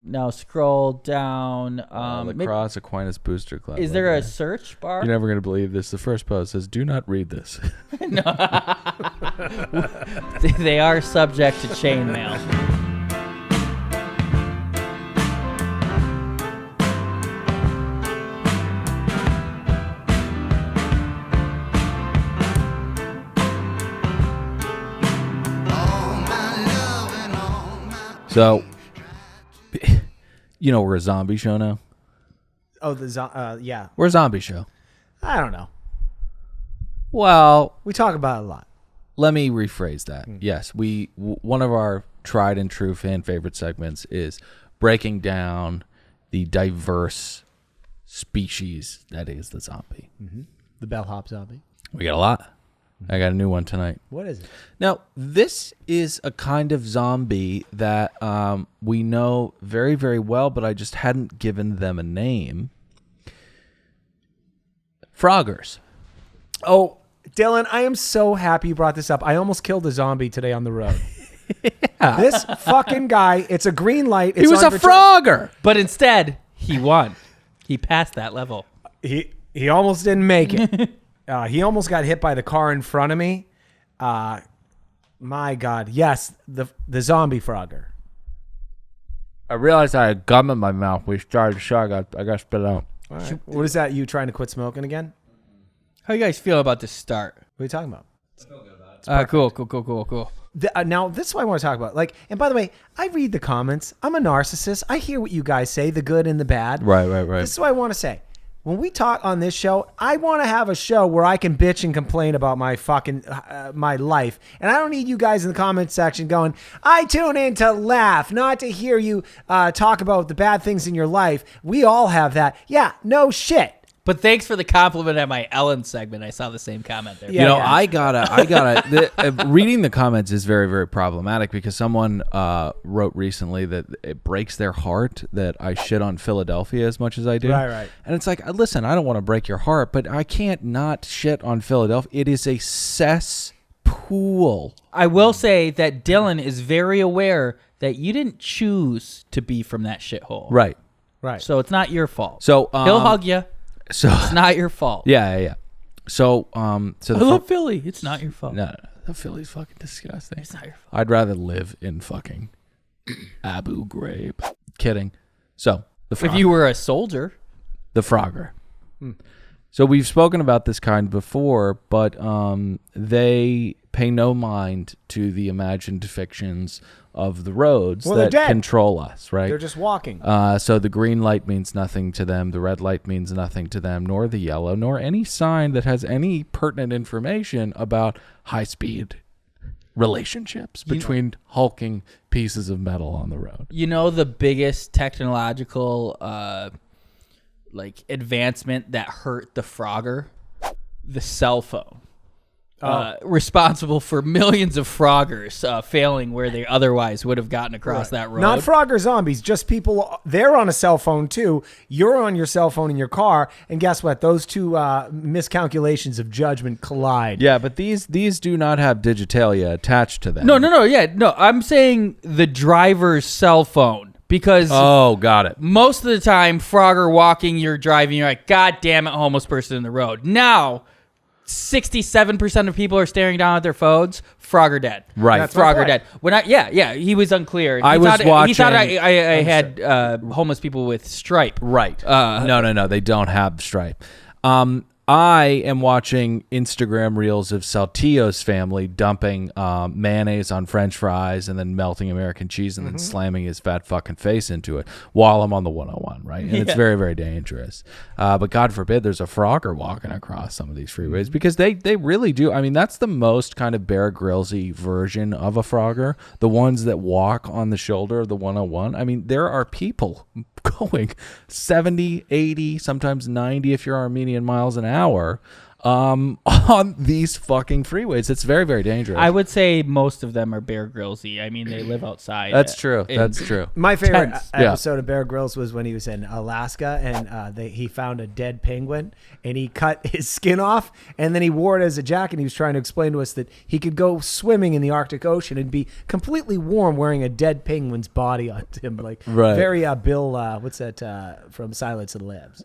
Now scroll down. Lacrosse Aquinas Booster Club. Is there a search bar? You're never going to believe this. The first post says, do not read this. No. They are subject to chainmail. So, you know, we're a zombie show now. Oh, yeah. We're a zombie show. I don't know. Well, We talk about it a lot. let me rephrase that. Yes, one of our tried and true fan favorite segments is breaking down the diverse species that is the zombie. The bellhop zombie. We got a lot. I got a new one tonight. What is it? Now, this is a kind of zombie that we know very, very well, but I just hadn't given them a name. Froggers. Oh, Dylan, I am so happy you brought this up. I almost killed a zombie today on the road. This fucking guy, it's a green light. He was a Frogger. But instead, he won. He passed that level. He almost didn't make it. He almost got hit by the car in front of me. My God. Yes, the zombie Frogger. I realized I had gum in my mouth. We started the show. I got spit out. All right. What is that? You trying to quit smoking again? How you guys feel about this start? What are you talking about? Cool. Now, this is what I want to talk about. And by the way, I read the comments. I'm a narcissist. I hear what you guys say, the good and the bad. Right. This is what I want to say. When we talk on this show, I want to have a show where I can bitch and complain about my fucking my life. And I don't need you guys in the comment section going, I tune in to laugh, not to hear you talk about the bad things in your life. We all have that. Yeah, no shit. But thanks for the compliment at my Ellen segment. I saw the same comment there. Yeah. I gotta. Reading the comments is very, very problematic because someone wrote recently that it breaks their heart that I shit on Philadelphia as much as I do. Right. And it's like, listen, I don't want to break your heart, but I can't not shit on Philadelphia. It is a cesspool. I will say that Dylan is very aware that you didn't choose to be from that shithole. Right. So it's not your fault. So he'll hug you. So It's not your fault. Yeah. So I love Philly. It's not your fault. No. The Philly's fucking disgusting. It's not your fault. I'd rather live in fucking Abu Ghraib. Kidding. So If you were a soldier. the Frogger. So we've spoken about this kind before, but they pay no mind to the imagined fictions of the roads that control us, right? They're just walking. So the green light means nothing to them. The red light means nothing to them, nor the yellow, nor any sign that has any pertinent information about high-speed relationships between hulking pieces of metal on the road. You know the biggest technological advancement that hurt the Frogger? The cell phone. Responsible for millions of Froggers failing where they otherwise would have gotten across that road. Not Frogger zombies, just people. They're on a cell phone too. You're on your cell phone in your car, and guess what? Those two miscalculations of judgment collide. Yeah, but these do not have digitalia attached to them. No. I'm saying the driver's cell phone. Because got it. Most of the time, Frogger walking, you're driving, you're like, God damn it, homeless person in the road. Now, 67% of people are staring down at their phones. Frogger dead. Right. That's my Frogger dead. When he was unclear. He was watching. He thought I had homeless people with Stripe. Right. No. They don't have Stripe. I am watching Instagram reels of Saltillo's family dumping mayonnaise on French fries and then melting American cheese and then slamming his fat fucking face into it while I'm on the 101, right? And it's very, very dangerous. But God forbid there's a Frogger walking across some of these freeways because they really do. I mean, that's the most kind of Bear Grylls-y version of a Frogger, the ones that walk on the shoulder of the 101. I mean, there are people going 70, 80, sometimes 90 if you're Armenian miles an hour on these fucking freeways. It's very, very dangerous. I would say most of them are Bear Grylls-y. I mean, they live outside. That's true. That's true. My favorite Tents. episode of Bear Grylls was when he was in Alaska and he found a dead penguin and he cut his skin off and then he wore it as a jacket. He was trying to explain to us that he could go swimming in the Arctic Ocean and be completely warm wearing a dead penguin's body on him. Like very Bill, what's that from Silence of the Lambs?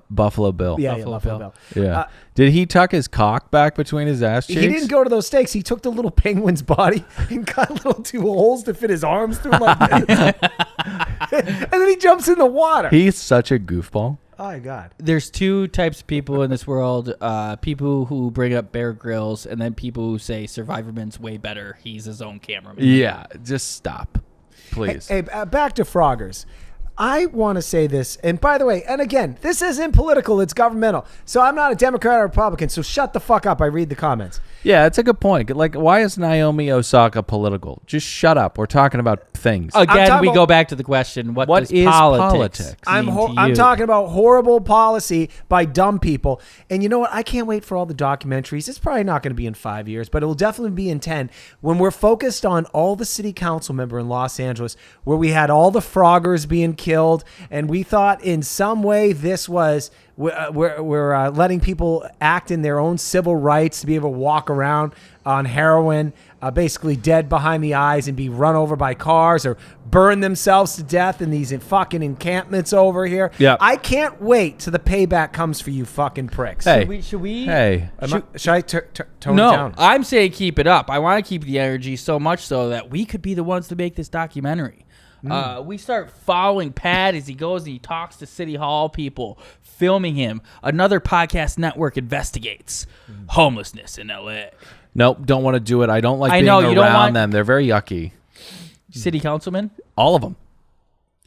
Buffalo Bill. Yeah, Buffalo Bill. Yeah. Did he tuck his cock back between his ass cheeks? He didn't go to those stakes. He took the little penguin's body and cut little 2 holes to fit his arms through like this. And then he jumps in the water. He's such a goofball. Oh, my God. There's 2 types of people in this world. People who bring up Bear Grylls and then people who say Survivorman's way better. He's his own cameraman. Yeah, just stop, please. Hey, back to Froggers. I want to say this, and by the way, and again, this isn't political, it's governmental. So I'm not a Democrat or Republican, so shut the fuck up. I read the comments. Yeah, it's a good point. Like, why is Naomi Osaka political? Just shut up. We're talking about things. Again, we go back to the question, what is does politics? I'm talking about horrible policy by dumb people. And you know what? I can't wait for all the documentaries. It's probably not going to be in 5 years, but it will definitely be in 10 when we're focused on all the city council member in Los Angeles where we had all the Froggers being killed. And we thought in some way this was... We're letting people act in their own civil rights to be able to walk around on heroin, basically dead behind the eyes and be run over by cars or burn themselves to death in these fucking encampments over here. Yeah. I can't wait till the payback comes for you fucking pricks. Hey. Should we? Hey. Should I tone it down? No, I'm saying keep it up. I want to keep the energy so much so that we could be the ones to make this documentary. We start following Pat as he goes and he talks to City Hall people, filming him. Another podcast network investigates homelessness in LA. Nope, don't want to do it. I don't like being you don't around want- them. They're very yucky. City councilman? All of them.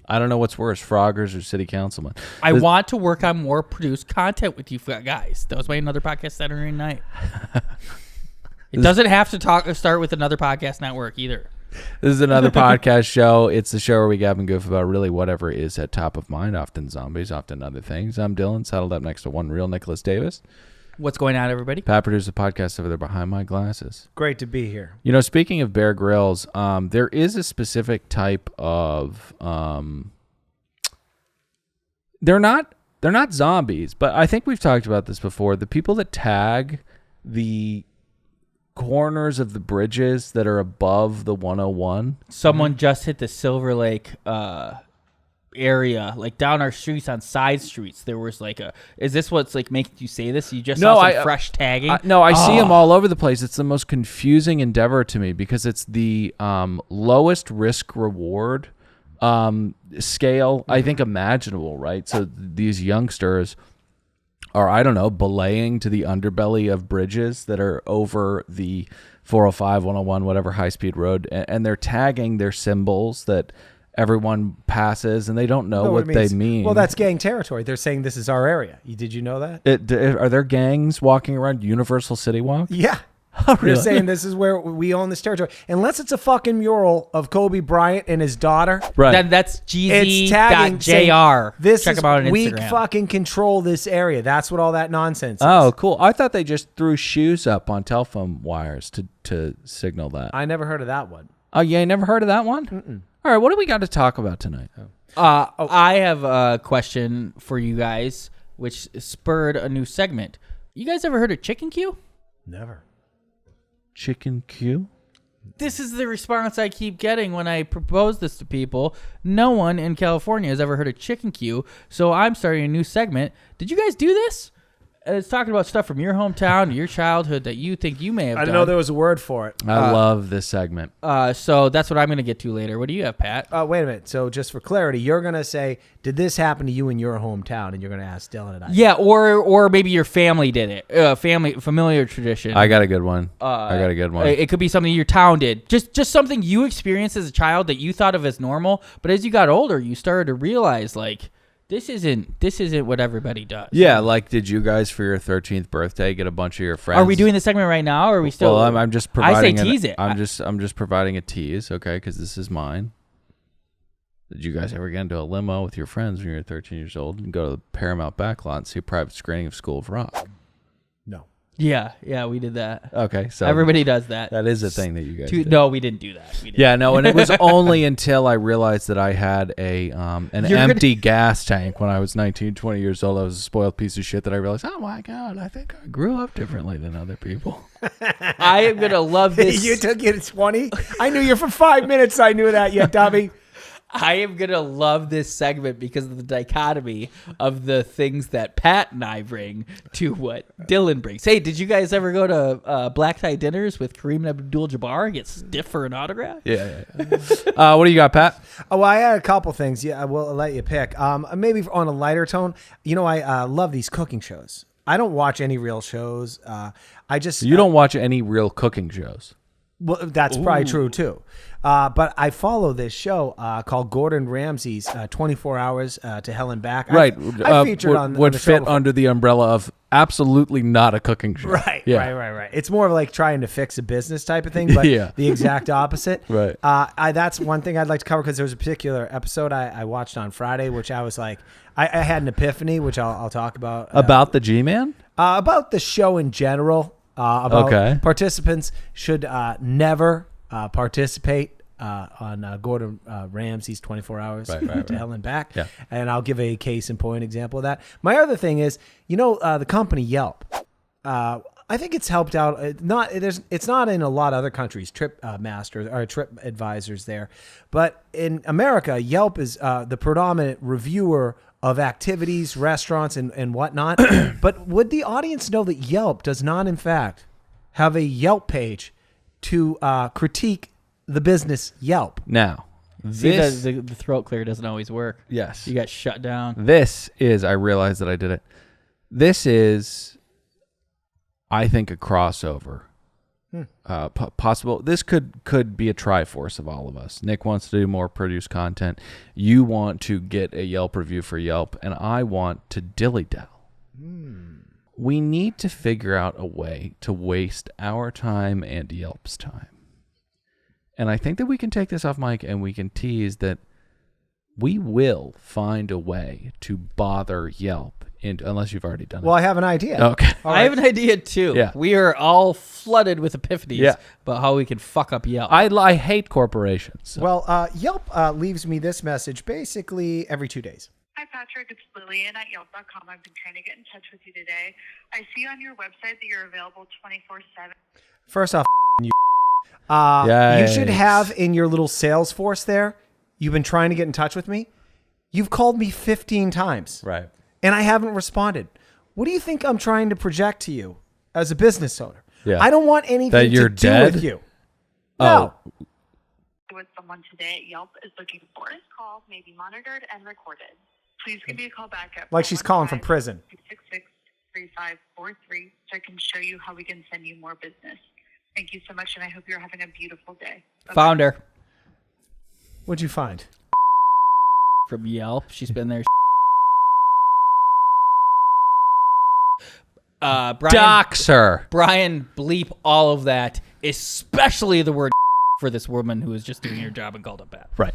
I don't know what's worse, Froggers or city councilmen. I want to work on more produced content with you guys. That was my another podcast Saturday night. It doesn't have to start with another podcast network either. This is another podcast show. It's the show where we gab and goof about really whatever is at top of mind, often zombies, often other things. I'm Dylan, saddled up next to one real Nicholas Davis. What's going on, everybody? Pat produces a podcast over there behind my glasses. Great to be here. You know, speaking of Bear Grylls, there is a specific type of... They're not zombies, but I think we've talked about this before. The people that tag the corners of the bridges that are above the 101. Someone just hit the Silver Lake area, like down our streets on side streets. There was like is this what's like making you say this? You just saw some fresh tagging? I see them all over the place. It's the most confusing endeavor to me because it's the lowest risk reward scale I think imaginable, right? So these youngsters are, I don't know, belaying to the underbelly of bridges that are over the 405, 101, whatever high-speed road, and they're tagging their symbols that everyone passes, and they don't know what they mean. Well, that's gang territory. They're saying this is our area. Did you know that? Are there gangs walking around Universal City Walk? Yeah. Oh, really? They're saying this is where we own this territory. Unless it's a fucking mural of Kobe Bryant and his daughter. Right. Then that's It's tagging GZ.jr. This Check is them out on we Instagram. fucking control this area. That's what all that nonsense is. Oh, cool. I thought they just threw shoes up on telephone wires to signal that. I never heard of that one. Oh, yeah, you never heard of that one? Mm-mm. All right, what do we got to talk about tonight? I have a question for you guys, which spurred a new segment. You guys ever heard of chicken Q? Never. Chicken Q? This is the response I keep getting when I propose this to people. No one in California has ever heard of chicken Q, so I'm starting a new segment. Did you guys do this? It's talking about stuff from your hometown, your childhood that you think you may have done. I didn't know there was a word for it. I love this segment. So that's what I'm going to get to later. What do you have, Pat? Wait a minute. So just for clarity, you're going to say, did this happen to you in your hometown? And you're going to ask Dylan and I. Yeah, or maybe your family did it. Familiar tradition. I got a good one. It could be something your town did. Just something you experienced as a child that you thought of as normal, but as you got older, you started to realize like this isn't what everybody does. Yeah, like did you guys for your 13th birthday get a bunch of your friends? Are we doing the segment right now, or are we still? Well, I'm just providing. I say tease it. I'm just providing a tease, okay? Because this is mine. Did you guys ever get into a limo with your friends when you were 13 years old and go to the Paramount backlot and see a private screening of School of Rock? Yeah, we did that. Okay, so Everybody does that. that is a thing that you guys did. No, we didn't do that. We didn't. Yeah, no, and it was only until I realized that I had an empty gas tank when I was 19, 20 years old. I was a spoiled piece of shit that I realized, oh my God, I think I grew up differently than other people. I am going to love this. You took it at 20? I knew you for 5 minutes. I knew that, you dummy. I am going to love this segment because of the dichotomy of the things that Pat and I bring to what Dylan brings. Hey, did you guys ever go to black tie dinners with Kareem Abdul-Jabbar, get stiff for an autograph? Yeah. What do you got, Pat? Oh, well, I had a couple things. Yeah, I will let you pick. Maybe on a lighter tone. You know, I love these cooking shows. I don't watch any real shows. You don't watch any real cooking shows. Well, that's probably true too. But I follow this show called Gordon Ramsay's 24 Hours to Hell and Back. Right. I featured on would the fit show under the umbrella of absolutely not a cooking show. Right, Yeah. right. It's more of like trying to fix a business type of thing, but Yeah. the exact opposite. Right. That's one thing I'd like to cover because there was a particular episode I watched on Friday, which I was like, I had an epiphany, which I'll talk about. About the G-Man? About the show in general. About Okay. participants should never participate on Gordon Ramsay's 24 Hours to Hell and Back. Yeah. And I'll give a case in point example of that. My other thing is, the company Yelp. I think it's helped out. It's not in a lot of other countries. Trip masters or Trip advisors there, but in America, Yelp is the predominant reviewer of activities, restaurants, and whatnot. But would the audience know that Yelp does not, in fact, have a Yelp page to critique the business Yelp? Now, See, the throat clear doesn't always work. Yes. You got shut down. This is, I realized that I did it. This is, I think, a crossover. Possible. This could be a triforce of all of us. Nick wants to do more produce content. You want to get a Yelp review for Yelp, and I want to dilly-dally. We need to figure out a way to waste our time and Yelp's time. And I think that we can take this off mic and we can tease that we will find a way to bother Yelp, unless you've already done it. Well, I have an idea. Okay. I have an idea too. Yeah. We are all flooded with epiphanies about how we can fuck up Yelp. I hate corporations. So. Well, Yelp leaves me this message basically every 2 days. Hi, Patrick. It's Lillian at yelp.com. I've been trying to get in touch with you today. I see on your website that you're available 24/7. First off, you should Yikes. have in your little Salesforce there, you've been trying to get in touch with me. You've called me 15 times. Right. And I haven't responded. What do you think I'm trying to project to you as a business owner? Yeah. I don't want anything That you're to do dead? with you. No. What someone today at Yelp is looking for. This call may be monitored and recorded. Please give me a call back at Like she's calling from prison. 666-3543 so I can show you how we can send you more business. Thank you so much, and I hope you're having a beautiful day. Bye-bye. Found her What'd you find? from Yelp. She's been there. Doxer. Brian, bleep all of that, especially the word for this woman who is just doing her job and called up bad. Right.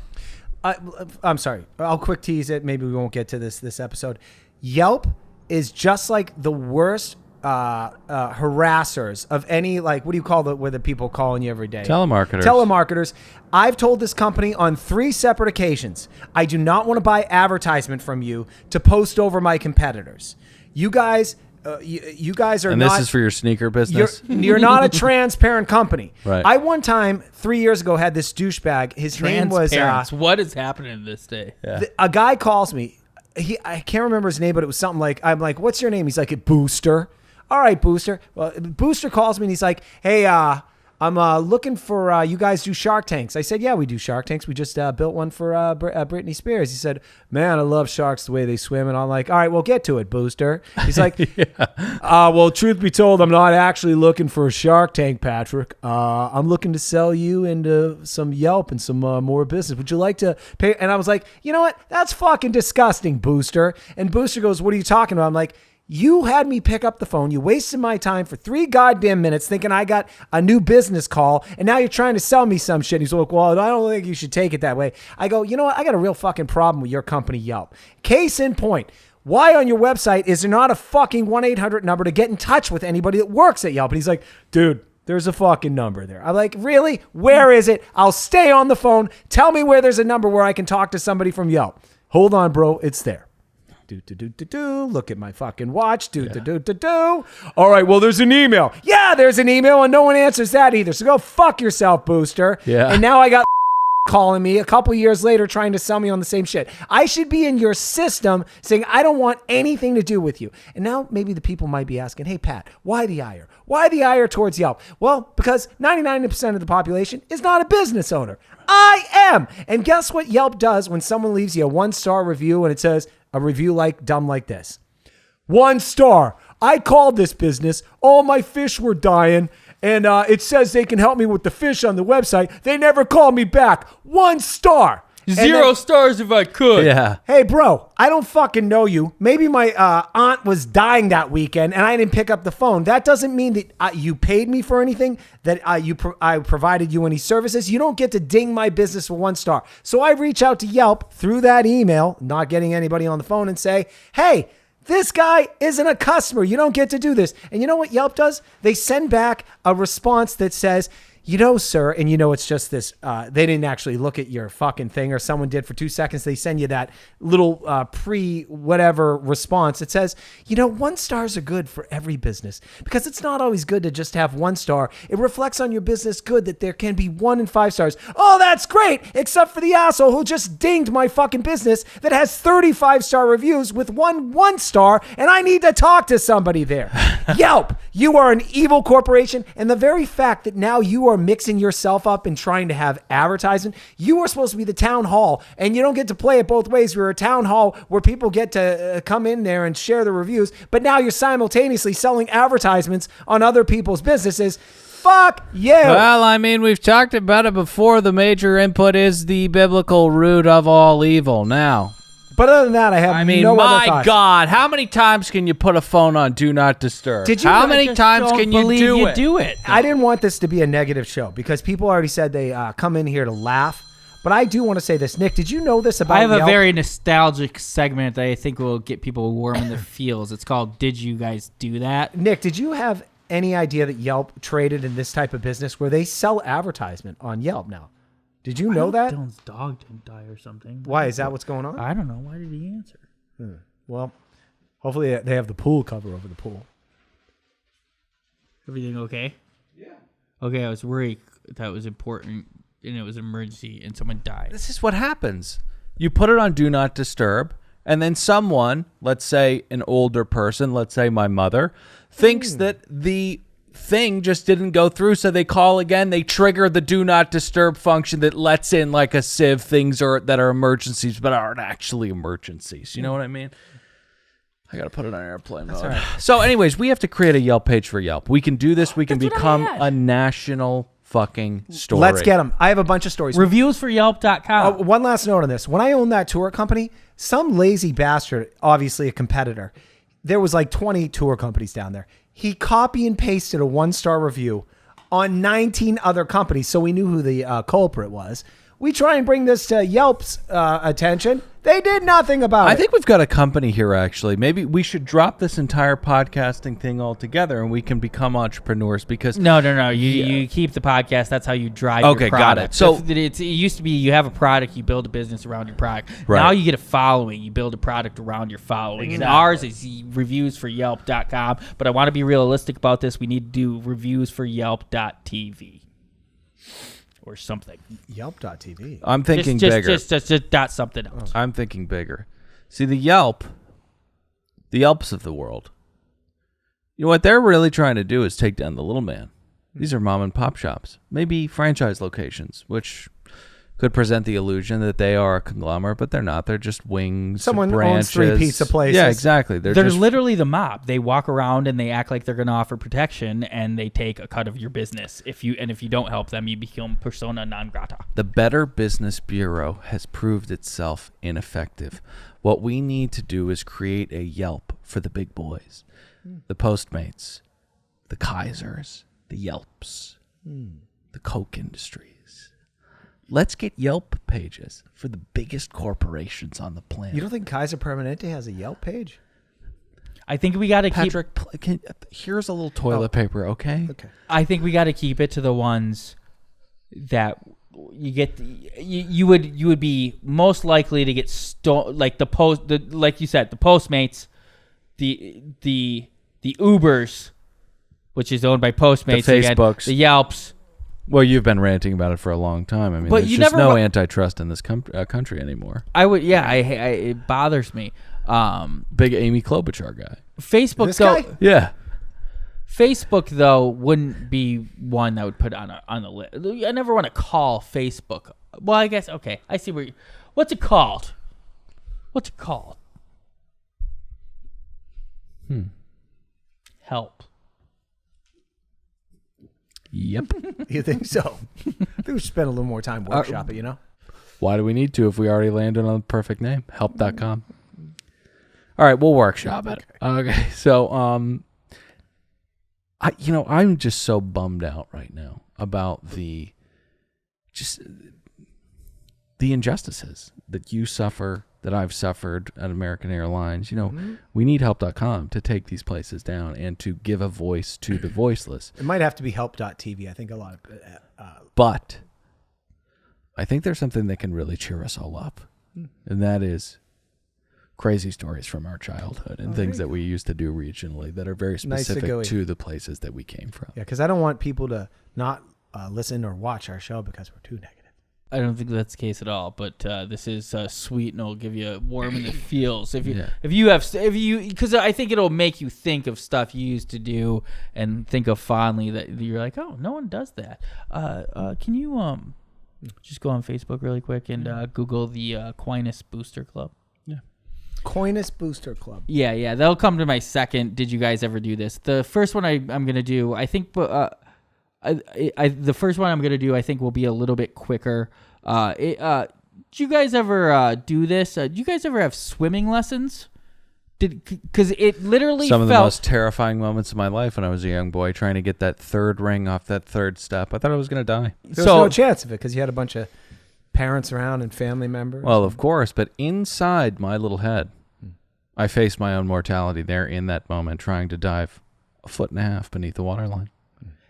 I'm sorry. I'll quick tease it. Maybe we won't get to this episode. Yelp is just like the worst harassers of any, like, what do you call where the people calling you every day? Telemarketers. I've told this company on 3 separate occasions, I do not want to buy advertisement from you to post over my competitors. You guys you guys are And not. this is for your sneaker business? You're not a transparent company. Right. I one time 3 years ago had this douchebag. His name was Transparency. What is happening this day? Yeah. a guy calls me. I can't remember his name, but it was something like, I'm like, what's your name? He's like, Booster. All right, Booster. Well, Booster calls me and he's like, hey, I'm looking for, you guys do Shark Tanks. I said, yeah, we do Shark Tanks. We just built one for Britney Spears. He said, man, I love sharks the way they swim. And I'm like, all right, well, get to it, Booster. He's like, well, truth be told, I'm not actually looking for a Shark Tank, Patrick. I'm looking to sell you into some Yelp and some more business. Would you like to pay? And I was like, you know what? That's fucking disgusting, Booster. And Booster goes, what are you talking about? I'm like, you had me pick up the phone. You wasted my time for 3 goddamn minutes thinking I got a new business call, and now you're trying to sell me some shit. He's like, well, I don't think you should take it that way. I go, you know what? I got a real fucking problem with your company, Yelp. Case in point, why on your website is there not a fucking 1-800 number to get in touch with anybody that works at Yelp? And he's like, dude, there's a fucking number there. I'm like, really? Where is it? I'll stay on the phone. Tell me where there's a number where I can talk to somebody from Yelp. Hold on, bro. It's there. Look at my fucking watch. All right, well, there's an email. Yeah, there's an email, and no one answers that either. So go fuck yourself, Booster. Yeah. And now I got calling me a couple years later trying to sell me on the same shit. I should be in your system saying I don't want anything to do with you. And now maybe the people might be asking, hey, Pat, why the ire? Why the ire towards Yelp? Well, because 99% of the population is not a business owner. I am. And guess what Yelp does when someone leaves you a 1-star review and it says a review like dumb like this? 1 star. I called this business. All my fish were dying. And it says they can help me with the fish on the website. They never called me back. 1 star. 0 stars if I could. Yeah. Hey, bro, I don't fucking know you. Maybe my aunt was dying that weekend and I didn't pick up the phone. That doesn't mean that you paid me for anything, that I provided you any services. You don't get to ding my business with 1 star. So I reach out to Yelp through that email, not getting anybody on the phone, and say, hey, this guy isn't a customer. You don't get to do this. And you know what Yelp does? They send back a response that says, you know, sir, and you know it's just this, they didn't actually look at your fucking thing, or someone did for 2 seconds. They send you that little pre-whatever response. It says, you know, 1 stars are good for every business because it's not always good to just have 1 star. It reflects on your business good that there can be 1 and 5 stars. Oh, that's great, except for the asshole who just dinged my fucking business that has 35-star reviews with 1 star, and I need to talk to somebody there. Yelp, you are an evil corporation, and the very fact that now you are mixing yourself up and trying to have advertisement. You are supposed to be the town hall, and you don't get to play it both ways. You're a town hall where people get to come in there and share the reviews, but now you're simultaneously selling advertisements on other people's businesses. Fuck you. Well, I mean, we've talked about it before. The major input is the biblical root of all evil. Now, but other than that, I have no other my thoughts. God, how many times can you put a phone on Do Not Disturb? Did you how know- many times can you do it? I didn't want this to be a negative show because people already said they come in here to laugh. But I do want to say this. Nick, did you know this about I have Yelp? a very nostalgic segment that I think will get people warm in their feels. It's called Did You Guys Do That? Nick, did you have any idea that Yelp traded in this type of business where they sell advertisement on Yelp now? Did you know that? Dylan's dog didn't die or something. Why? Is that what's going on? I don't know. Why did he answer? Well, hopefully they have the pool cover over the pool. Everything okay? Yeah. Okay, I was worried that was important and it was an emergency and someone died. This is what happens. You put it on Do Not Disturb, and then someone, let's say an older person, let's say my mother, thinks that the thing just didn't go through, so they call again. They trigger the Do Not Disturb function that lets in like a sieve things that are emergencies but aren't actually emergencies. You know what I mean? I gotta put it on airplane mode. right. So anyways, we have to create a Yelp page for Yelp. We can do this. We can That's what I become had. a national fucking story. Let's get them. I have a bunch of stories. Reviewsforyelp.com. One last note on this. When I owned that tour company, some lazy bastard, obviously a competitor, there was like 20 tour companies down there. He copy and pasted a 1-star review on 19 other companies, so we knew who the culprit was. We try and bring this to Yelp's attention. They did nothing about it. I think we've got a company here, actually. Maybe we should drop this entire podcasting thing altogether and we can become entrepreneurs because... No. You keep the podcast. That's how you drive Okay, your got product. it. So- it used to be you have a product, you build a business around your product. Right. Now you get a following. You build a product around your following. And ours is reviewsforyelp.com. But I want to be realistic about this. We need to do reviewsforyelp.tv or something. Yelp.tv. I'm thinking just, bigger. Just dot something else. I'm thinking bigger. See, the Yelps of the world, you know what they're really trying to do is take down the little man. These are mom and pop shops, maybe franchise locations, which could present the illusion that they are a conglomerate, but they're not. They're just wings. Someone branches. owns 3 pizza places. Yeah, exactly. They're just literally the mob. They walk around and they act like they're going to offer protection, and they take a cut of your business. If you don't help them, you become persona non grata. The Better Business Bureau has proved itself ineffective. What we need to do is create a Yelp for the big boys, the Postmates, the Kaisers, the Yelps, the Coke industries. let's get Yelp pages for the biggest corporations on the planet. You don't think Kaiser Permanente has a Yelp page? I think we got to keep. Patrick, here's a little toilet paper, okay? Okay. I think we got to keep it to the ones that you get. You would be most likely to get like like you said, the Postmates, the Ubers, which is owned by Postmates, The Facebooks. again, the Yelps. Well, you've been ranting about it for a long time. I mean, But there's you just never no wa- antitrust in this country anymore. I would, yeah. It bothers me. Big Amy Klobuchar guy. Facebook This though. guy? Yeah. Facebook though wouldn't be one that would put on the list. I never want to call Facebook. Well, I guess okay. I see what's it called? What's it called? Help. Yep. You think so? I think we should spend a little more time workshop it, you know? Why do we need to if we already landed on the perfect name? Help.com. All right, we'll workshop it. Okay. So, I'm just so bummed out right now about the injustices that you suffer, that I've suffered at American Airlines. We need help.com to take these places down and to give a voice to the voiceless. It might have to be help.tv. I think a lot of But I think there's something that can really cheer us all up, and that is crazy stories from our childhood and things that we used to do regionally that are very specific to the places that we came from. Yeah, because I don't want people to not listen or watch our show because we're too negative. I don't think that's the case at all. But this is sweet and it'll give you warm in the feels because I think it'll make you think of stuff you used to do and think of fondly that you're like, oh, no one does that. Can you just go on Facebook really quick and Google the Aquinas Booster Club? Coinus Booster Club. Yeah, they'll come to my second. Did you guys ever do this? The first one I'm gonna do, I think, the first one I'm gonna do, I think, will be a little bit quicker. Did you guys ever do this? Did you guys ever have swimming lessons? Because it literally some of the felt most terrifying moments of my life when I was a young boy trying to get that third ring off that third step. I thought I was gonna die. There was no chance of it because you had a bunch of parents around and family members. Well, of course, but inside my little head, I faced my own mortality there in that moment, trying to dive 1.5 feet beneath the waterline.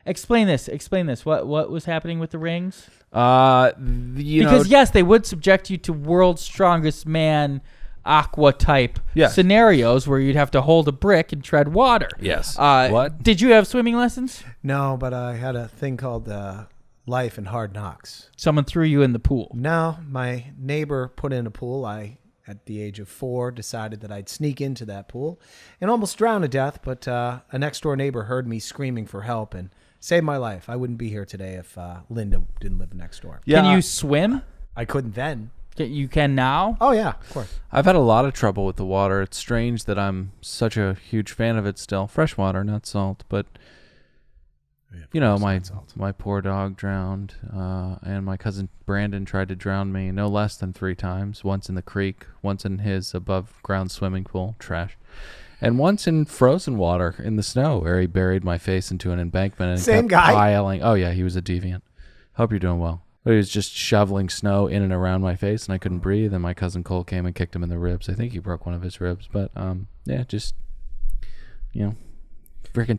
Explain this. What was happening with the rings? Because yes, they would subject you to world's strongest man aqua type Yes. scenarios where you'd have to hold a brick and tread water. Yes. What? Did you have swimming lessons? No, but I had a thing called Life and Hard Knocks. Someone threw you in the pool. No, my neighbor put in a pool. I, at the age of 4, decided that I'd sneak into that pool and almost drown to death, but a next door neighbor heard me screaming for help and saved my life. I wouldn't be here today if Linda didn't live next door. Yeah. Can you swim? I couldn't then. You can now? Oh, yeah, of course. I've had a lot of trouble with the water. It's strange that I'm such a huge fan of it still. Fresh water, not salt, but my poor dog drowned, and my cousin Brandon tried to drown me no less than 3 times. Once in the creek, once in his above-ground swimming pool, trash, and once in frozen water in the snow where he buried my face into an embankment and Same kept guy? piling. Oh, yeah, he was a deviant. Hope you're doing well. But he was just shoveling snow in and around my face, and I couldn't breathe, and my cousin Cole came and kicked him in the ribs. I think he broke one of his ribs, but, freaking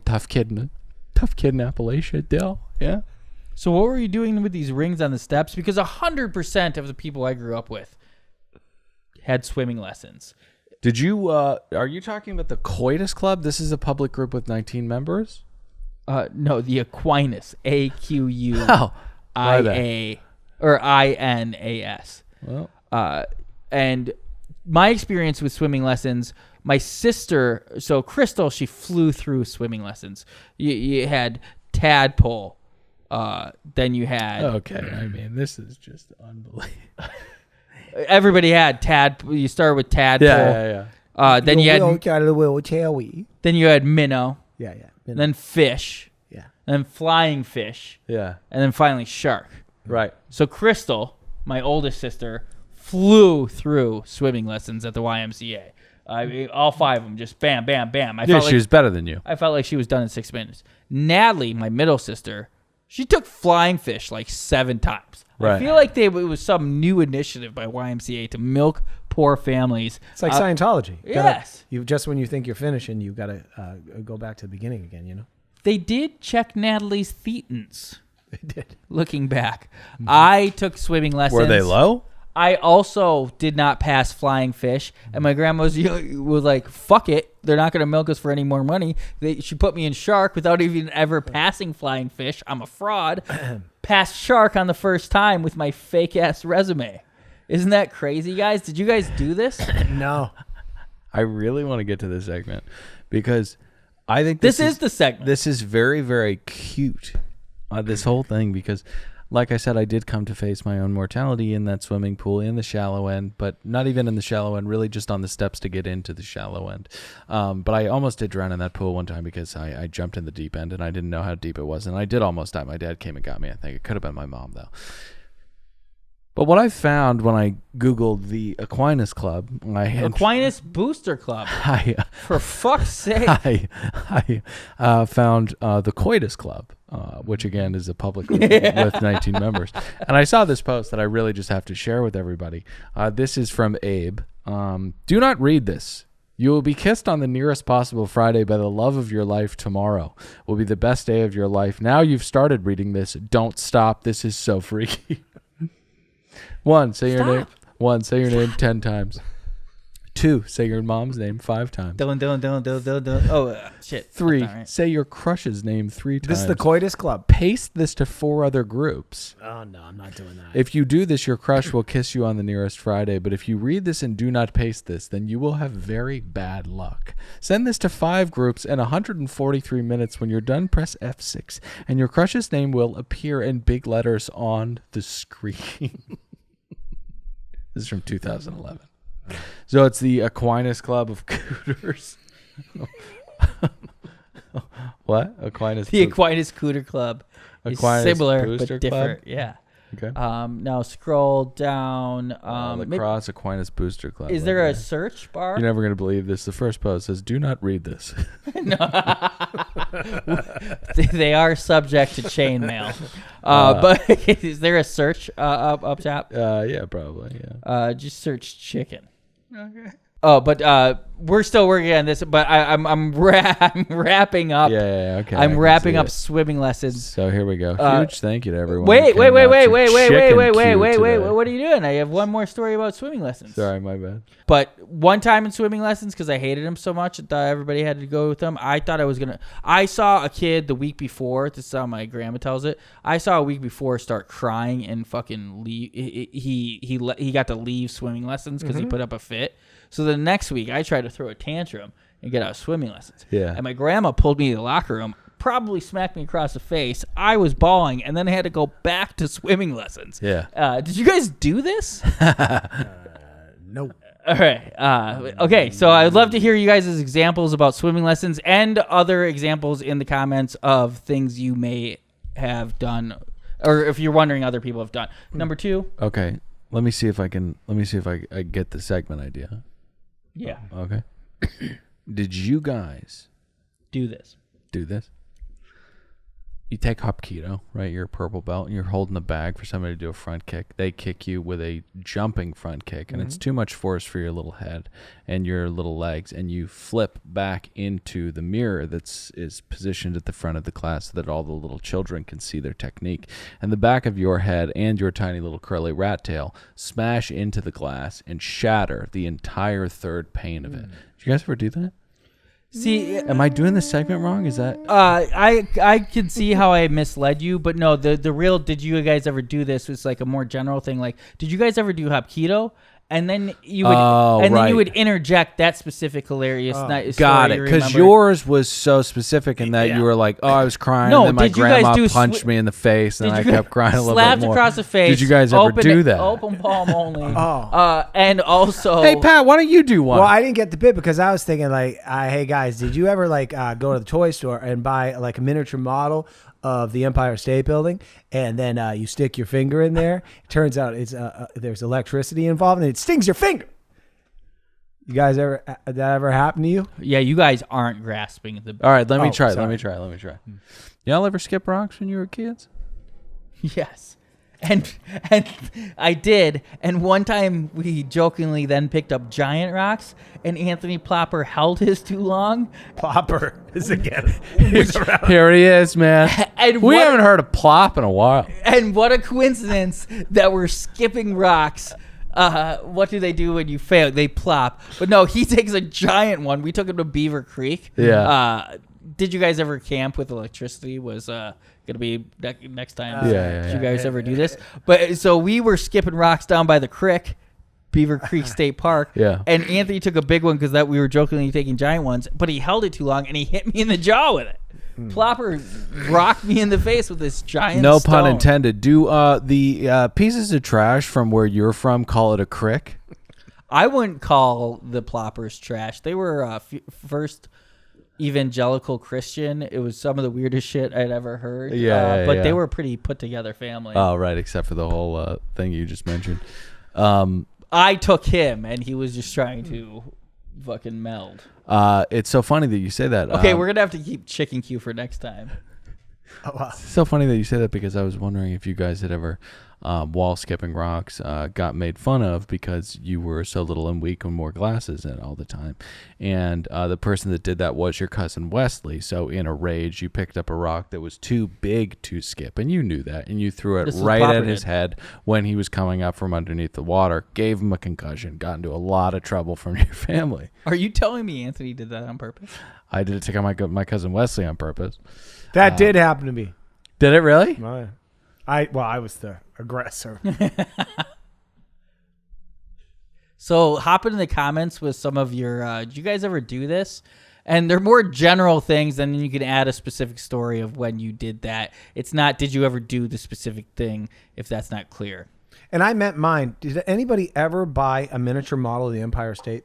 tough kid in Appalachia, Dell. Yeah. So what were you doing with these rings on the steps? Because 100% of the people I grew up with had swimming lessons. Did you, are you talking about the Coitus Club? This is a public group with 19 members? No, the Aquinas, AQUIA, or INAS. Well, and my experience with swimming lessons, my sister, so Crystal, she flew through swimming lessons. You had tadpole, then you had... Okay, I mean, this is just unbelievable. Everybody had tadpole. You started with tadpole. Yeah. Then you had minnow. Yeah. Then fish. Yeah. Then flying fish. Yeah. And then finally shark. Right. So Crystal, my oldest sister, flew through swimming lessons at the YMCA. I mean, all 5 of them, just bam, bam, bam. She was better than you. I felt like she was done in 6 minutes. Natalie, my middle sister, She took flying fish like 7 times. Right. I feel like it was some new initiative by YMCA to milk poor families. It's like Scientology. Yes. You just when you think you're finishing, you've got to go back to the beginning again, you know? They did check Natalie's thetans. They did. Looking back. I took swimming lessons. Were they low? I also did not pass flying fish, and my grandma was like, fuck it. They're not going to milk us for any more money. She put me in shark without even ever passing flying fish. I'm a fraud. Passed shark on the first time with my fake-ass resume. Isn't that crazy, guys? Did you guys do this? No. I really want to get to this segment because I think This is the segment. This is very, very cute, this whole thing, because like I said, I did come to face my own mortality in that swimming pool in the shallow end, but not even in the shallow end, really just on the steps to get into the shallow end. But I almost did drown in that pool one time because I jumped in the deep end and I didn't know how deep it was. And I did almost die. My dad came and got me, I think. It could have been my mom, though. But what I found when I Googled the Aquinas Club, Aquinas Booster Club. For fuck's sake. I found the Coitus Club, which again is a public group with 19 members. And I saw this post that I really just have to share with everybody. This is from Abe. Do not read this. You will be kissed on the nearest possible Friday by the love of your life. Tomorrow will be the best day of your life. Now you've started reading this. Don't stop. This is so freaky. 1, say your name. 1, say your name 10 times. 2, say your mom's name 5 times. Don't. Oh, shit. 3, Right. say your crush's name 3 times. This is the Coitus Club. Paste this to 4 other groups. Oh, no, I'm not doing that. If you do this, your crush will kiss you on the nearest Friday. But if you read this and do not paste this, then you will have very bad luck. Send this to 5 groups in 143 minutes. When you're done, press F6, and your crush's name will appear in big letters on the screen. This is from 2011. So it's the Aquinas Club of Cooters. What? Aquinas. The Aquinas Cooter Club is Aquinas similar Booster but different. Club? Yeah. Okay. Now scroll down. Lacrosse Aquinas Booster Club. Is there a search bar? You're never going to believe this. The first post says, do not read this. They are subject to chainmail. But is there a search up top? Yeah, probably. Yeah. Just search chicken. Okay. Oh, but we're still working on this. But I'm wrapping up. Yeah, okay. I'm wrapping up swimming lessons. So here we go. Huge thank you to everyone. Wait. What What are you doing? I have one more story about swimming lessons. Sorry, my bad. But one time in swimming lessons, because I hated them so much, I thought everybody had to go with them. I thought I was gonna. I saw a kid the week before. This is how my grandma tells it. I saw a week before start crying and fucking leave. He got to leave swimming lessons because he put up a fit. So the next week, I tried to throw a tantrum and get out of swimming lessons. Yeah. And my grandma pulled me to the locker room, probably smacked me across the face. I was bawling, and then I had to go back to swimming lessons. Yeah. Did you guys do this? No. All right. Okay. So I'd love to hear you guys' examples about swimming lessons and other examples in the comments of things you may have done, or if you're wondering other people have done. Number 2. Okay. Let me see if I get the segment idea. Yeah. Okay. Did you guys Do this. do this? You take Hapkido, right? You're a purple belt, and you're holding the bag for somebody to do a front kick. They kick you with a jumping front kick, and it's too much force for your little head and your little legs, and you flip back into the mirror is positioned at the front of the class so that all the little children can see their technique. And the back of your head and your tiny little curly rat tail smash into the glass and shatter the entire third pane of it. Did you guys ever do that? See, Am I doing this segment wrong? Is that... I can see how I misled you, but no, the real did you guys ever do this was like a more general thing. Like, did you guys ever do Hapkido? And then you would, then you would interject that specific hilarious story. Got it, because yours was so specific in that you were like, "Oh, I was crying." No, and then my did you guys grandma do punched me in the face, and I kept crying a little bit slapped more. across the face. Did you guys ever do that? Open palm only. And also, Hey Pat, why don't you do one? Well, I didn't get the bit because I was thinking like, hey guys, did you ever like go to the toy store and buy like a miniature model of the Empire State Building, and then you stick your finger in there? It turns out it's there's electricity involved, and it stings your finger. You guys ever that ever happened to you? yeah, you guys aren't grasping the. All right, let me try. sorry. Let me try. Y'all ever skip rocks when you were kids? Yes. And I did. And one time we jokingly then picked up giant rocks, and Anthony Plopper held his too long. Plopper is again. He's around. Here he is, man. And We what- haven't heard a plop in a while. And what a coincidence that we're skipping rocks. What do they do when you fail? They plop. But no, he takes a giant one. We took him to Beaver Creek. Yeah. Did you guys ever camp with electricity? Was gonna be next time. Did you guys ever do this? But so we were skipping rocks down by the creek, Beaver Creek State Park. Yeah. And Anthony took a big one because that we were jokingly taking giant ones, but he held it too long and he hit me in the jaw with it. Plopper rocked me in the face with this giant No stone. pun intended. Do the pieces of trash from where you're from call it a crick? I wouldn't call the Ploppers trash. They were first evangelical Christian. It was some of the weirdest shit I'd ever heard. But they were a pretty put together family. Oh, right, except for the whole thing you just mentioned. I took him, and he was just trying to fucking meld. It's so funny that you say that. Okay, we're gonna have to keep chicken Q for next time. Oh, wow. It's so funny that you say that because I was wondering if you guys had ever, while skipping rocks, got made fun of because you were so little and weak and wore glasses in all the time. And the person that did that was your cousin Wesley. So in a rage, you picked up a rock that was too big to skip, and you knew that, and you threw it This is right at Plopper his did. head when he was coming up from underneath the water, gave him a concussion, got into a lot of trouble from your family. Are you telling me Anthony did that on purpose? I did it to my cousin Wesley on purpose. That did happen to me. Did it really? Oh, yeah. I was the aggressor. So hop in the comments with some of your. Did you guys ever do this? And they're more general things, and then you can add a specific story of when you did that. It's not, did you ever do the specific thing, if that's not clear. And I meant mine. Did anybody ever buy a miniature model of the Empire State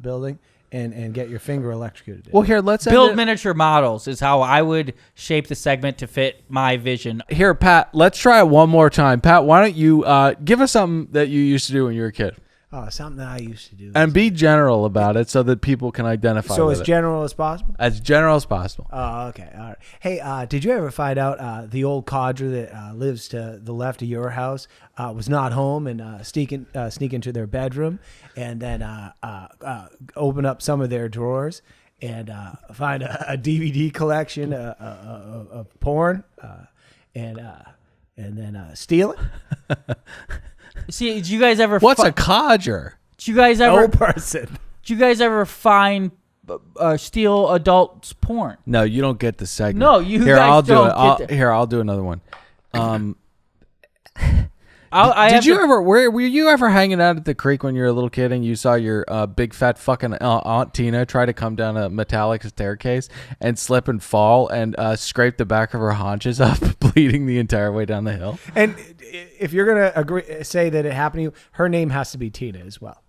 Building and get your finger electrocuted? Well, here, let's Build end it- miniature models is how I would shape the segment to fit my vision. Here, Pat, let's try it one more time. Pat, why don't you give us something that you used to do when you were a kid? Oh, something that I used to do. And be general about it so that people can identify so with as it. general as possible? As general as possible. Oh, okay. All right. Hey, did you ever find out the old codger that lives to the left of your house was not home and sneak into their bedroom and then open up some of their drawers and find a DVD collection of porn and then steal it? See, did you guys ever? What's a codger? Did you guys ever? Old person. Did you guys ever find steal adults porn? No, you don't get the segment. No, you here, guys I'll do don't it. get the- Here, I'll do another one. I Did have you to- ever? Were you ever hanging out at the creek when you were a little kid and you saw your big fat fucking Aunt Tina try to come down a metallic staircase and slip and fall and scrape the back of her haunches up, bleeding the entire way down the hill? And if you're gonna say that it happened to you, her name has to be Tina as well.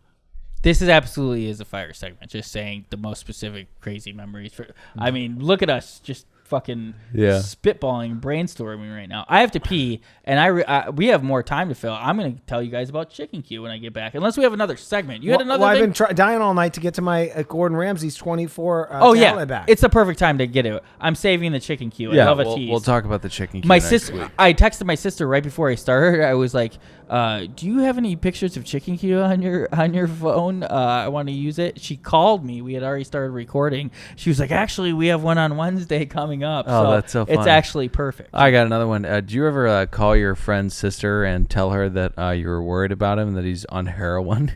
This is absolutely is a fire segment. Just saying the most specific crazy memories. I mean, look at us just fucking spitballing, brainstorming right now. I have to pee, and we have more time to fill. I'm going to tell you guys about Chicken Q when I get back, unless we have another segment. You had another I've thing? been dying all night to get to my Gordon Ramsay's 24 Oh, yeah. talent back. It's the perfect time to get it. I'm saving the Chicken Q. I love a tease. we'll talk about the chicken. My next sister, week. I texted my sister right before I started. I was like, "Do you have any pictures of Chicken Q on your phone? I want to use it." She called me. We had already started recording. She was like, "Actually, we have one on Wednesday coming up." Oh, that's so It's funny. actually perfect. I got another one. Do you ever call your friend's sister and tell her that you were worried about him, that he's on heroin?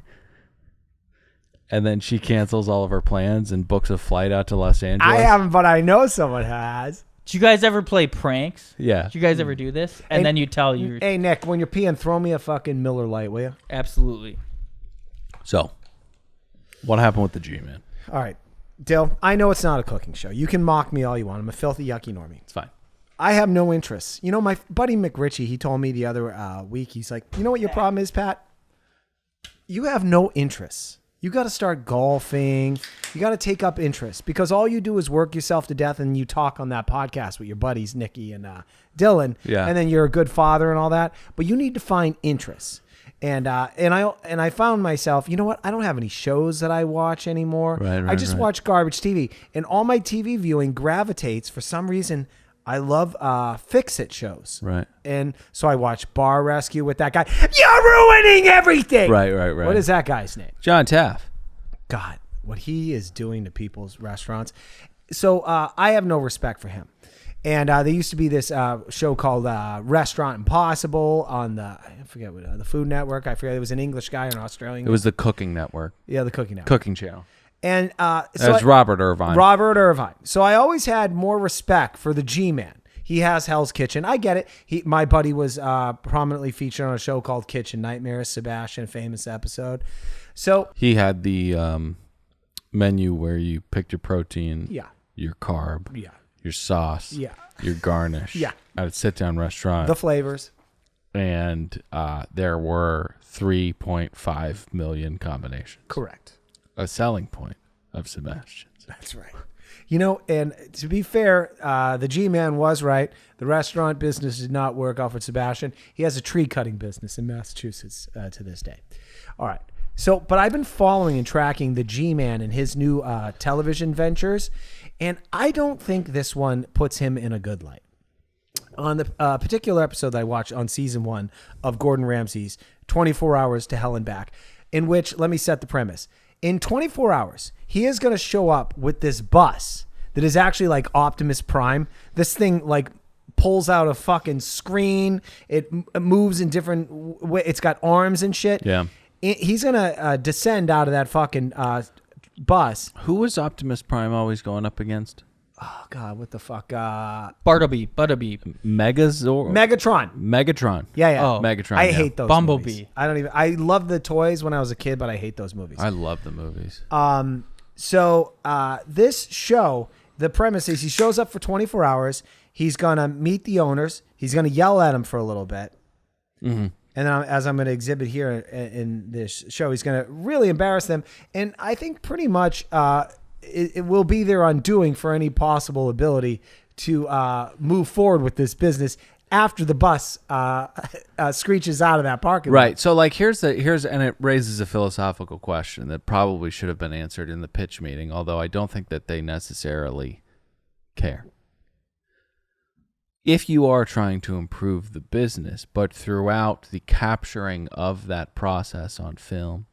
And then she cancels all of her plans and books a flight out to Los Angeles? I haven't, but I know someone has. Do you guys ever play pranks? Yeah. Do you guys ever do this? And Hey- then you tell your Hey, Nick, when you're peeing, throw me a fucking Miller Lite, will you? absolutely. So, what happened with the G, man? All right. Dill, I know it's not a cooking show. You can mock me all you want. I'm a filthy, yucky normie. It's fine. I have no interests. You know, my buddy McRitchie, he told me the other week, he's like, you know what your problem is, Pat? You have no interests. You got to start golfing. You got to take up interests because all you do is work yourself to death and you talk on that podcast with your buddies, Nikki and Dylan. Yeah. And then you're a good father and all that. But you need to find interests. And I found myself, you know what? I don't have any shows that I watch anymore. Right, I just watch garbage TV. And all my TV viewing gravitates for some reason I love fix-it shows. Right. And so I watch Bar Rescue with that guy. You're ruining everything. Right. What is that guy's name? John Taff. God, what he is doing to people's restaurants. So I have no respect for him. And there used to be this show called Restaurant Impossible on the Food Network. I forget. It was an English guy or an Australian guy. It was the Cooking Network. Yeah, the Cooking Network. Cooking channel. And so it's Robert Irvine. Robert Irvine. So I always had more respect for the G-Man. He has Hell's Kitchen. I get it. My buddy was prominently featured on a show called Kitchen Nightmares, Sebastian, famous episode. So he had the menu where you picked your protein, your carb, your sauce, your garnish. At a sit-down restaurant. The flavors. And there were 3.5 million combinations. Correct. A selling point of Sebastian's. That's right. You know, and to be fair, the G-Man was right. The restaurant business did not work out for Sebastian. He has a tree cutting business in Massachusetts to this day. All right. So, but I've been following and tracking the G-Man and his new television ventures, and I don't think this one puts him in a good light. On the particular episode that I watched on season 1 of Gordon Ramsay's 24 Hours to Hell and Back, in which, let me set the premise. In 24 hours, he is going to show up with this bus that is actually like Optimus Prime. This thing like pulls out a fucking screen. It moves in different ways. It's got arms and shit. Yeah. He's going to descend out of that fucking bus. Who was Optimus Prime always going up against? Oh, God, what the fuck? Butterbeep. Megatron. Yeah. Oh, Megatron. I hate those Bumblebee. movies. I love the toys when I was a kid, but I hate those movies. I love the movies. So this show, the premise is he shows up for 24 hours. He's going to meet the owners. He's going to yell at them for a little bit. Mm-hmm. And then as I'm going to exhibit here in this show, he's going to really embarrass them. And I think pretty much it will be their undoing for any possible ability to move forward with this business after the bus screeches out of that parking lot. Right. So like here's and it raises a philosophical question that probably should have been answered in the pitch meeting, although I don't think that they necessarily care. If you are trying to improve the business, but throughout the capturing of that process on film,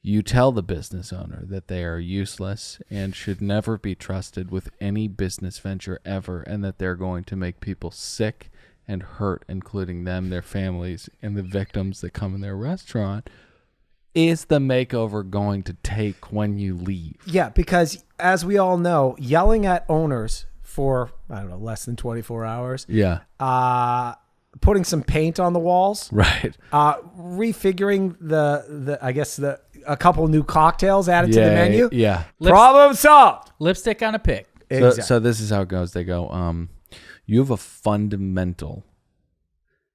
you tell the business owner that they are useless and should never be trusted with any business venture ever, and that they're going to make people sick and hurt, including them, their families, and the victims that come in their restaurant. Is the makeover going to take when you leave? Yeah, because as we all know, yelling at owners for, I don't know, less than 24 hours. Yeah. Putting some paint on the walls. Right. Refiguring a couple new cocktails added to the menu. Yeah. Problem solved. Lipstick on a pig. Exactly. So this is how it goes. They go, you have a fundamental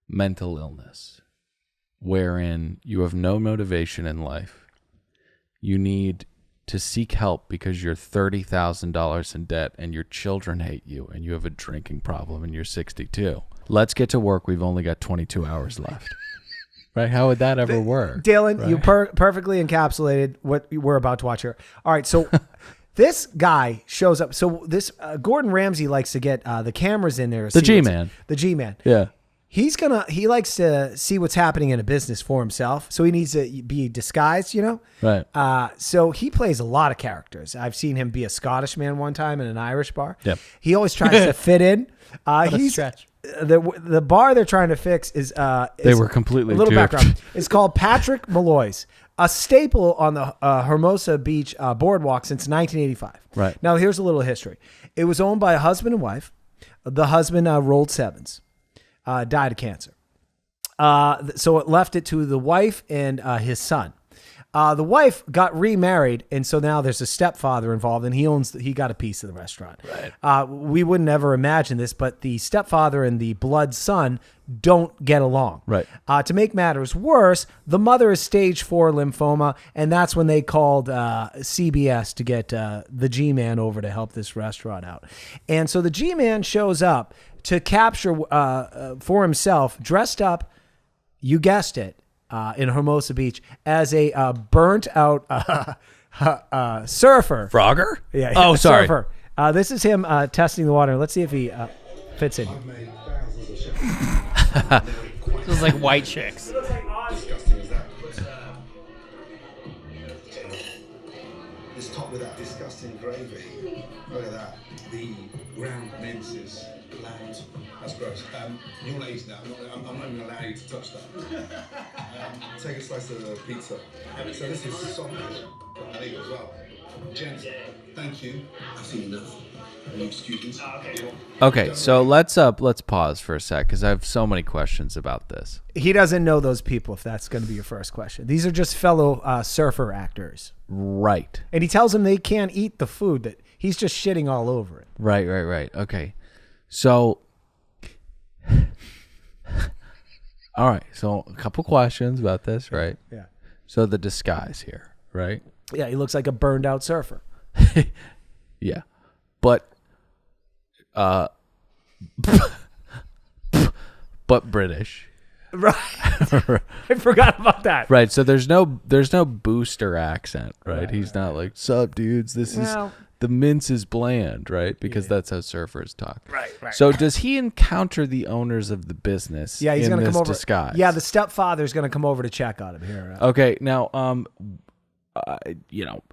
mental illness wherein you have no motivation in life. You need to seek help because you're $30,000 in debt and your children hate you and you have a drinking problem and you're 62. Let's get to work. We've only got 22 hours left. Right? How would that ever work? Dylan, right? You perfectly encapsulated what we're about to watch here. All right, so this guy shows up. So this Gordon Ramsay likes to get the cameras in there. The G-Man. The G-Man. Yeah. He likes to see what's happening in a business for himself. So he needs to be disguised, you know? Right. So he plays a lot of characters. I've seen him be a Scottish man one time in an Irish bar. Yep. He always tries to fit in. He's stretch. The bar they're trying to fix is they were completely a little duped. background. It's called Patrick Malloy's, a staple on the Hermosa Beach boardwalk since 1985. Right. Now here's a little history. It was owned by a husband and wife. The husband rolled sevens, died of cancer. So it left it to the wife and his son. The wife got remarried, and so now there's a stepfather involved, and he got a piece of the restaurant. Right. We wouldn't ever imagine this, but the stepfather and the blood son don't get along. Right. To make matters worse, the mother is stage 4 lymphoma, and that's when they called CBS to get the G-Man over to help this restaurant out. And so the G-Man shows up to capture for himself, dressed up, you guessed it, in Hermosa Beach as a burnt out surfer. Frogger? Yeah. Oh, sorry. Surfer. This is him testing the water. Let's see if he fits in. I've made thousands of chefs. This is like white chicks. Disgusting as that. It's topped with that disgusting gravy. Look at that. The ground minces. Bland. That's gross. You want to eat that? I'm not even going to allow you to touch that. Take a slice of the pizza. So this is sausage. Got that as well. Gents, thank you. I've seen enough. Any excuses? Okay, so let's pause for a sec because I have so many questions about this. He doesn't know those people, if that's going to be your first question. These are just fellow surfer actors. Right. And he tells them they can't eat the food, that he's just shitting all over it. Right. Okay. So, all right. So a couple questions about this, right? Yeah. So the disguise here, right? Yeah, he looks like a burned out surfer. Yeah. But, but British. Right. I forgot about that. Right. So there's no booster accent, right? He's not like, sup dudes, this is the mince is bland, right? Because that's how surfers talk. Right. So does he encounter the owners of the business? Yeah, he's in going to this come over. disguise? Yeah, the stepfather's going to come over to check on him here. Okay. Now,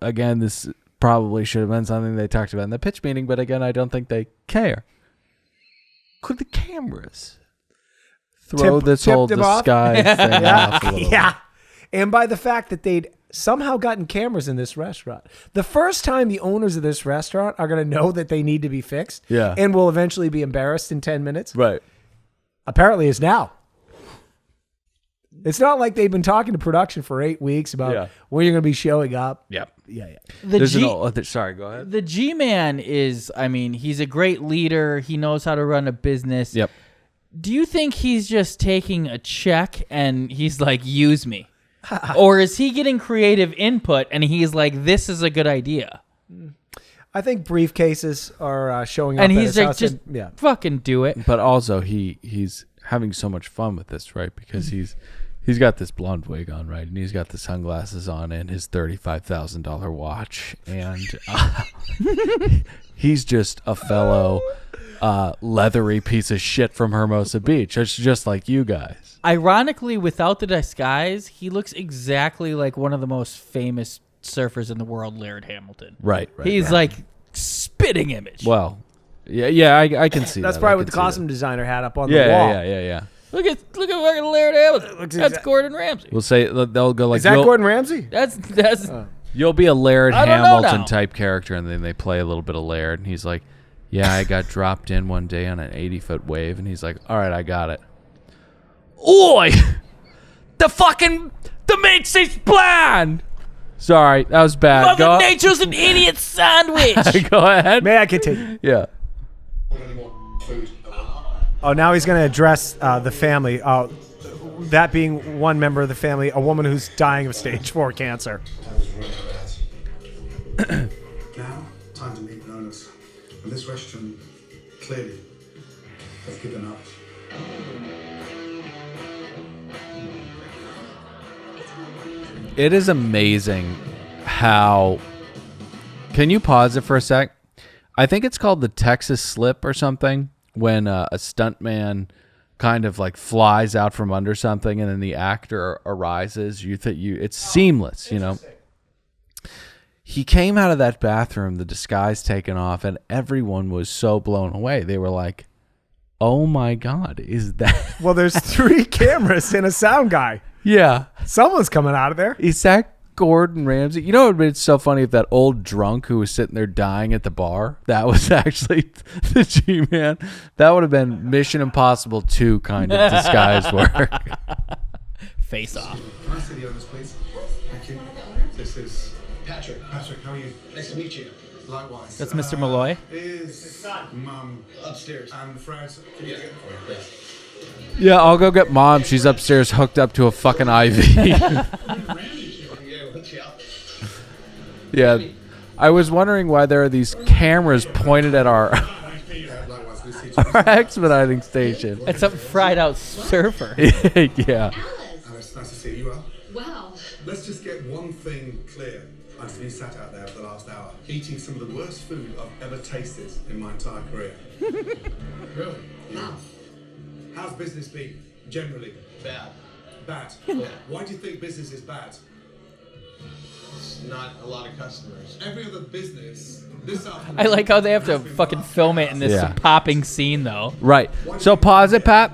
again, this probably should have been something they talked about in the pitch meeting, but again, I don't think they care. Could the cameras throw this whole tipped him off? disguise thing off a little bit? Yeah. And by the fact that they'd somehow gotten cameras in this restaurant. The first time the owners of this restaurant are going to know that they need to be fixed and will eventually be embarrassed in 10 minutes. Right. Apparently is now. It's not like they've been talking to production for 8 weeks about when you're going to be showing up. Yep. Yeah. Sorry, go ahead. The G-Man is, I mean, he's a great leader. He knows how to run a business. Yep. Do you think he's just taking a check and he's like, use me? Or is he getting creative input and he's like, this is a good idea? I think briefcases are showing up And at he's his like, house just fucking do it. But also he's having so much fun with this, right? Because he's got this blonde wig on, right? And he's got the sunglasses on and his $35,000 watch. And he's just a fellow leathery piece of shit from Hermosa Beach. It's just like you guys. Ironically, without the disguise, he looks exactly like one of the most famous surfers in the world, Laird Hamilton. Right. He's like spitting image. Well, yeah, I can see That's that. probably what the costume designer had up on the wall. Yeah. Look at fucking Laird Hamilton. That's Gordon Ramsay. We'll say they'll go like, Is that Gordon Ramsay? That's you'll be a Laird I don't know Hamilton now. type character, and then they play a little bit of Laird, and he's like, yeah, I got dropped in one day on an 80-foot wave, and he's like, all right, I got it. Oi! The mince is bland! Sorry, that was bad. Mother Nature's an idiot sandwich. Go ahead. May I continue? Yeah. Oh, now he's going to address the family. That being one member of the family, a woman who's dying of stage 4 cancer. That was really bad. Now, time to meet the owners. And this restaurant clearly has given up. It is amazing how... Can you pause it for a sec? I think it's called the Texas slip or something, when a stuntman kind of like flies out from under something and then the actor arises. It's seamless, you know. He came out of that bathroom, the disguise taken off, and everyone was so blown away. They were like, oh my God, is that... Well, there's 3 cameras and a sound guy. Yeah. Someone's coming out of there. Is that Gordon Ramsay? You know, it would have been so funny if that old drunk who was sitting there dying at the bar, that was actually the G-Man. That would have been Mission Impossible 2 kind of disguise work. Face off. Can I see the owners, please? Thank you. This is Patrick. Patrick, how are you? Nice to meet you. Likewise. That's Mr. Malloy. Is Mum upstairs and Fred? Can you get for you? Yeah, I'll go get Mom. She's upstairs hooked up to a fucking IV. Yeah. I was wondering why there are these cameras pointed at our expediting station. It's a fried out surfer. Yeah. Alice, nice to see you. Wow. Let's just get one thing clear. I've been sat out there for the last hour, eating some of the worst food I've ever tasted in my entire career. Really? How's business been, generally? Bad. Bad. Why do you think business is bad? It's not a lot of customers. Every other business, this afternoon... I like how they have to fucking film it in this Yeah. popping scene, though. Right. So pause it, Pat.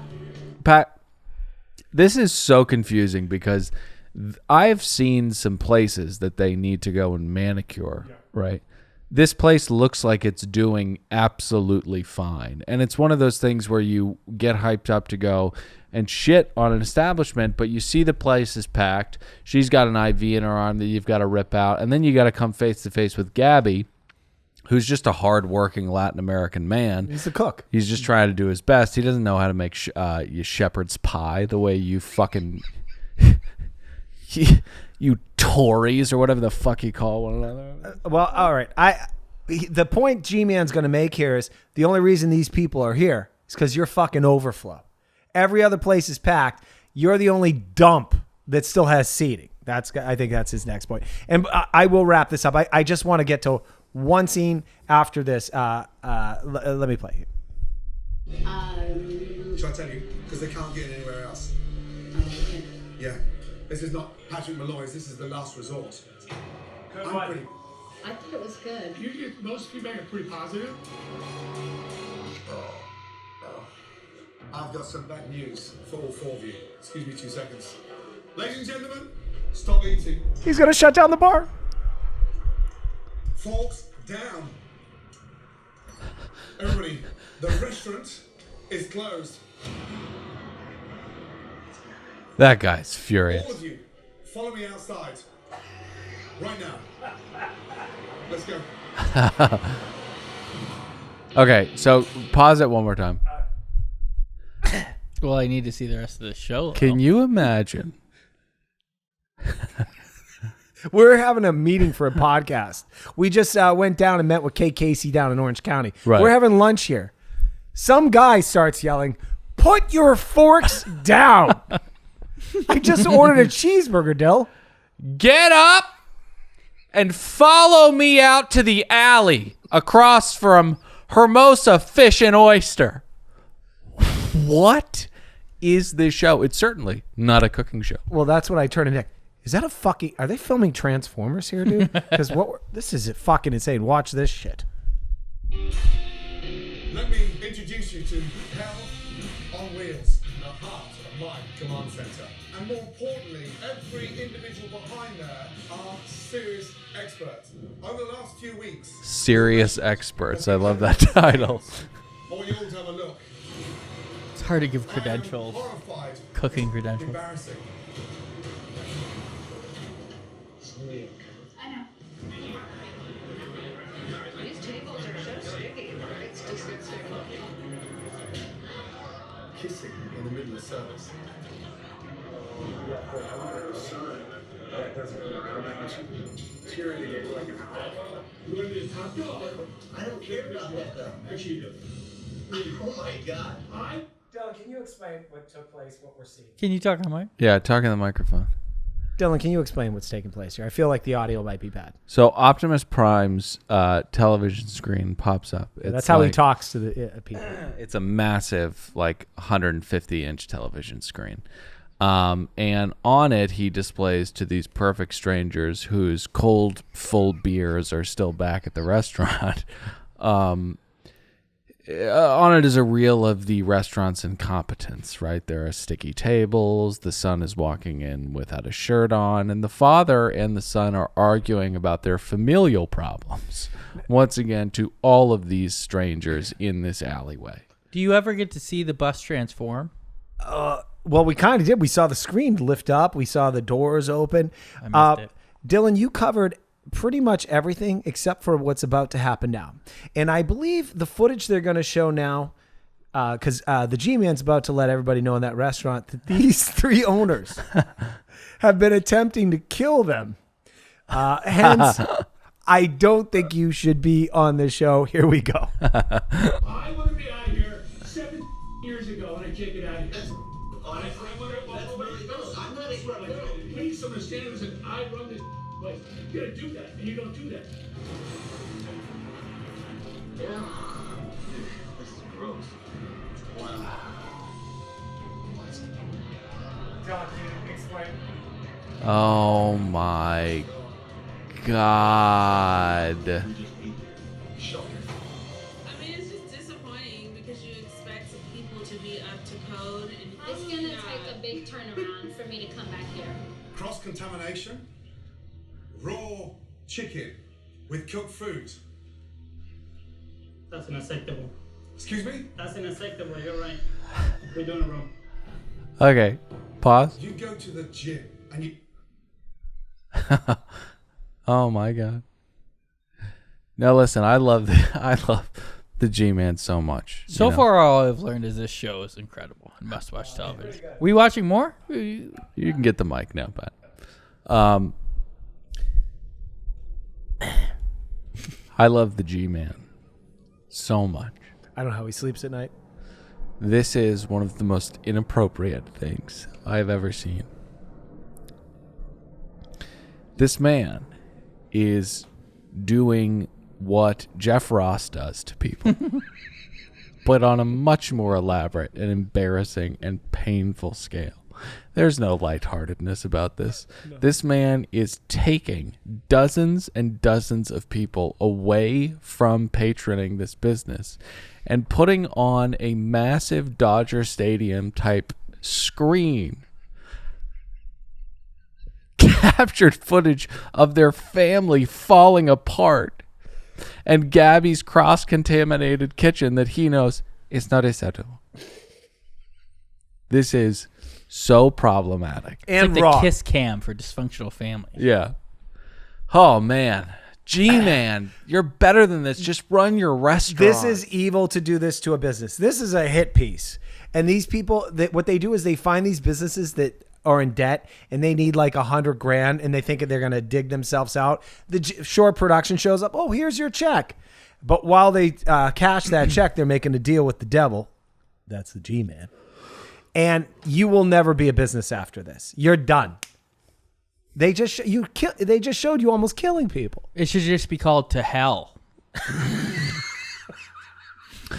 Pat, this is so confusing because I've seen some places that they need to go and manicure, right? This place looks like it's doing absolutely fine. And it's one of those things where you get hyped up to go and shit on an establishment, but you see the place is packed. She's got an IV in her arm that you've got to rip out. And then you got to come face to face with Gabby, who's just a hardworking Latin American man. He's the cook. He's just trying to do his best. He doesn't know how to make you shepherd's pie the way you fucking... you Tories or whatever the fuck you call one another. Well, all right. The point G-Man's going to make here is the only reason these people are here is because you're fucking overflow. Every other place is packed. You're the only dump that still has seating. I think that's his next point. And I will wrap this up. I just want to get to one scene after this. Let me play. Shall I tell you? Because they can't get anywhere else. Yeah. This is not Patrick Malloy's. This is the last resort. I thought it was good. Most feedback are pretty positive. I've got some bad news for all four of you. Excuse me 2 seconds. Ladies and gentlemen, stop eating. He's going to shut down the bar. Forks down. Everybody, the restaurant is closed. That guy's furious. All of you, follow me outside. Right now. Let's go. Okay, so pause it one more time. Well, I need to see the rest of the show. Can you imagine? We're having a meeting for a podcast. We just went down and met with Kay Casey down in Orange County. Right. We're having lunch here. Some guy starts yelling, "Put your forks down." I just ordered a cheeseburger, Dill. Get up and follow me out to the alley across from Hermosa Fish and Oyster. What is this show? It's certainly not a cooking show. Well, that's what I turned into. Is that a fucking... Are they filming Transformers here, dude? Because this is fucking insane. Watch this shit. Let me introduce you to Hell on Wheels, the heart of my command center. And more importantly, every individual behind there are serious experts. Over the last few weeks... Serious experts. I love that title. I want you all to have a look. It's hard to give credentials. Horrified. Cooking credentials. Embarrassing. I know. These tables are so sticky. It's disgusting. Kissing in the middle of service. Cheering to get like You want to be the top dog? I don't care about that though. Actually, you do. Oh my god. Dylan, can you explain what took place, what we're seeing? Can you talk on mic? Yeah, talking to the microphone. Dylan, can you explain what's taking place here? I feel like the audio might be bad. So Optimus Prime's television screen pops up. That's how he talks to the people. It's a massive, like 150-inch television screen. And on it, he displays to these perfect strangers whose cold, full beers are still back at the restaurant. On it is a reel of the restaurant's incompetence, right? There are sticky tables. The son is walking in without a shirt on. And the father and the son are arguing about their familial problems. Once again, to all of these strangers in this alleyway. Do you ever get to see the bus transform? Well, we kind of did. We saw the screen lift up. We saw the doors open. I missed it. Dylan, you covered pretty much everything except for what's about to happen now. And I believe the footage they're going to show now, because the G-Man's about to let everybody know in that restaurant that these three owners have been attempting to kill them. Hence, I don't think you should be on this show. Here we go. I want to be out of here 7 years ago and I can't get out of here. I'm not a swear like that. We need someone to stand and say, I run this place. You gotta do that, and you don't do that. Yeah. This is gross. Oh my God. I mean, it's just disappointing because you expect people to be up to code, and It's gonna take a big turnaround for me to come back here. Cross-contamination, raw chicken with cooked food. That's unacceptable. Excuse me? That's unacceptable. You're right. We're doing it wrong. Okay, pause. You go to the gym and you... Oh my God. Now listen, I love the G-Man so much. So far, all I've learned is this show is incredible and must-watch television. We watching more? You can get the mic now, Pat. I love the G-Man so much. I don't know how he sleeps at night. This is one of the most inappropriate things I've ever seen. This man is doing what Jeff Ross does to people, but on a much more elaborate and embarrassing and painful scale. There's no lightheartedness about this. No. This man is taking dozens and dozens of people away from patroning this business and putting on a massive Dodger Stadium type screen. Captured footage of their family falling apart and Gabby's cross-contaminated kitchen that he knows is not acceptable. This is so problematic. And it's like the kiss cam for dysfunctional families. Yeah. Oh, man. G-Man, you're better than this. Just run your restaurant. This is evil to do this to a business. This is a hit piece. And these people, what they do is they find these businesses that are in debt and they need like $100,000 and they think they're going to dig themselves out. The short production shows up. Oh, here's your check. But while they cash that check, they're making a deal with the devil. That's the G-Man. And you will never be a business after this. You're done. They just they just showed you almost killing people. It should just be called To Hell.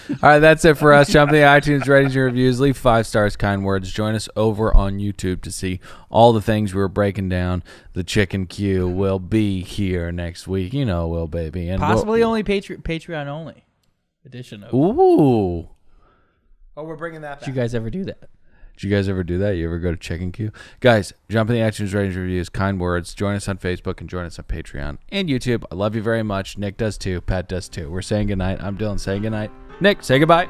All right, that's it for us. Jump in the iTunes ratings and reviews. Leave 5 stars, kind words. Join us over on YouTube to see all the things we were breaking down. The Chicken Q will be here next week. You know, will, baby. And possibly only Patreon only edition of. Ooh. Oh, we're bringing that back. Did you guys ever do that? Did you guys ever do that? You ever go to Chicken Q? Guys, jump in the iTunes ratings and reviews, kind words. Join us on Facebook and join us on Patreon and YouTube. I love you very much. Nick does too. Pat does too. We're saying goodnight. I'm Dylan saying goodnight. Nick, say goodbye.